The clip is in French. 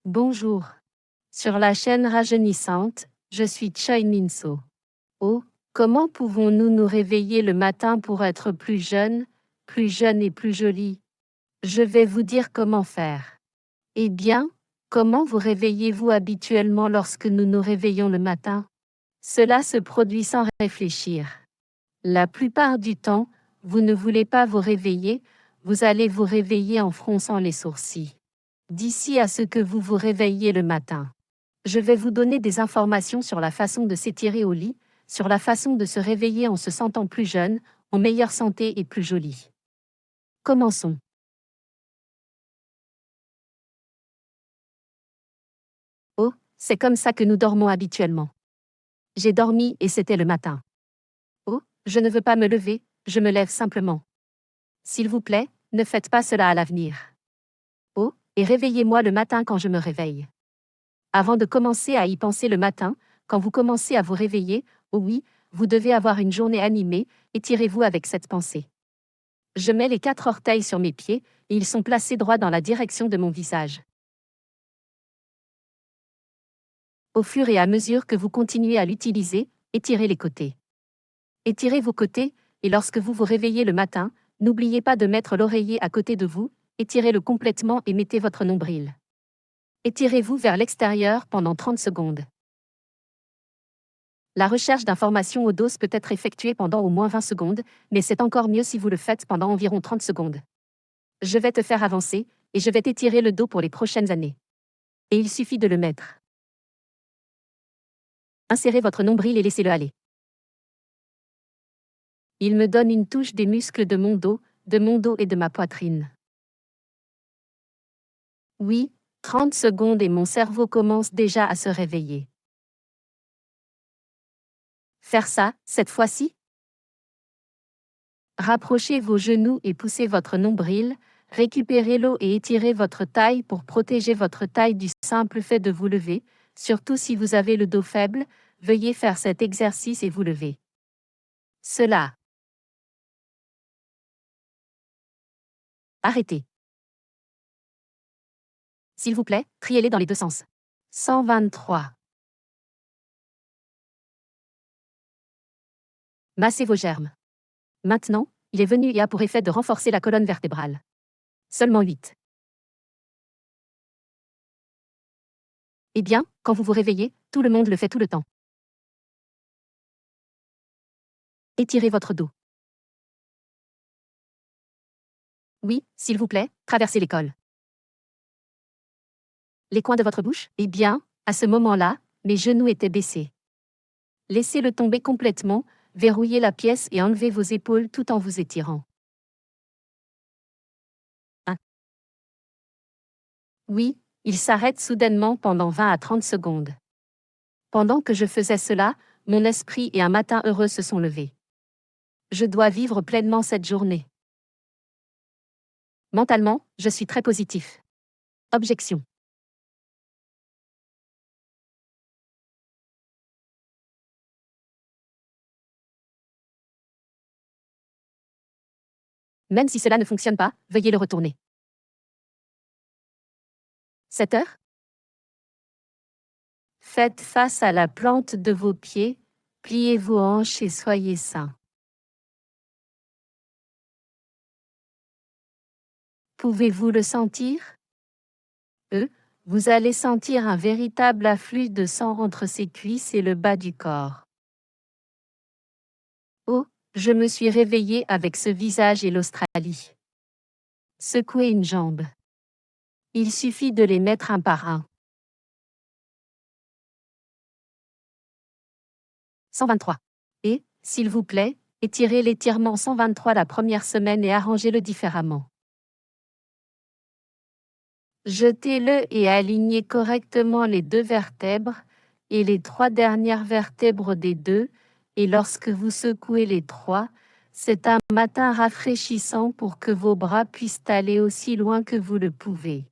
Bonjour. Sur la chaîne rajeunissante, je suis Choi Min-so. Oh, comment pouvons-nous nous réveiller le matin pour être plus jeune et plus jolie? Je vais vous dire comment faire. Eh bien, comment vous réveillez-vous habituellement lorsque nous nous réveillons le matin? Cela se produit sans réfléchir. La plupart du temps, vous ne voulez pas vous réveiller, vous allez vous réveiller en fronçant les sourcils. D'ici à ce que vous vous réveillez le matin. Je vais vous donner des informations sur la façon de s'étirer au lit, sur la façon de se réveiller en se sentant plus jeune, en meilleure santé et plus jolie. Commençons. Oh, c'est comme ça que nous dormons habituellement. J'ai dormi et c'était le matin. Oh, je ne veux pas me lever, je me lève simplement. S'il vous plaît, ne faites pas cela à l'avenir. Oh, et réveillez-moi le matin quand je me réveille. Avant de commencer à y penser le matin, quand vous commencez à vous réveiller, oh oui, vous devez avoir une journée animée, étirez-vous avec cette pensée. Je mets les 4 orteils sur mes pieds, et ils sont placés droit dans la direction de mon visage. Au fur et à mesure que vous continuez à l'utiliser, étirez les côtés. Étirez vos côtés, et lorsque vous vous réveillez le matin, n'oubliez pas de mettre l'oreiller à côté de vous, étirez-le complètement et mettez votre nombril. Étirez-vous vers l'extérieur pendant 30 secondes. La recherche d'informations au dos peut être effectuée pendant au moins 20 secondes, mais c'est encore mieux si vous le faites pendant environ 30 secondes. Je vais te faire avancer, et je vais t'étirer le dos pour les prochaines années. Et il suffit de le mettre. Insérez votre nombril et laissez-le aller. Il me donne une touche des muscles de mon dos et de ma poitrine. Oui, 30 secondes et mon cerveau commence déjà à se réveiller. Faire ça, cette fois-ci? Rapprochez vos genoux et poussez votre nombril, récupérez l'eau et étirez votre taille pour protéger votre taille du simple fait de vous lever, surtout si vous avez le dos faible, veuillez faire cet exercice et vous lever. Cela. Arrêtez. S'il vous plaît, triez-les dans les deux sens. 123. Massez vos germes. Maintenant, il est venu et a pour effet de renforcer la colonne vertébrale. Seulement 8. Eh bien, quand vous vous réveillez, tout le monde le fait tout le temps. Étirez votre dos. Oui, s'il vous plaît, traversez l'école. Les coins de votre bouche? Eh bien, à ce moment-là, mes genoux étaient baissés. Laissez-le tomber complètement, verrouillez la pièce et enlevez vos épaules tout en vous étirant. 1. Oui, il s'arrête soudainement pendant 20 à 30 secondes. Pendant que je faisais cela, mon esprit et un matin heureux se sont levés. Je dois vivre pleinement cette journée. Mentalement, je suis très positif. Objection. Même si cela ne fonctionne pas, veuillez le retourner. 7 heures? Faites face à la plante de vos pieds, pliez vos hanches et soyez sains. Pouvez-vous le sentir? Vous allez sentir un véritable afflux de sang entre ses cuisses et le bas du corps. Oh, je me suis réveillée avec ce visage et l'Australie. Secouez une jambe. Il suffit de les mettre un par un. 123. Et, s'il vous plaît, étirez l'étirement 123 la première semaine et arrangez-le différemment. Jetez-le et alignez correctement les 2 vertèbres et les 3 dernières vertèbres des 2, et lorsque vous secouez les 3, c'est un matin rafraîchissant pour que vos bras puissent aller aussi loin que vous le pouvez.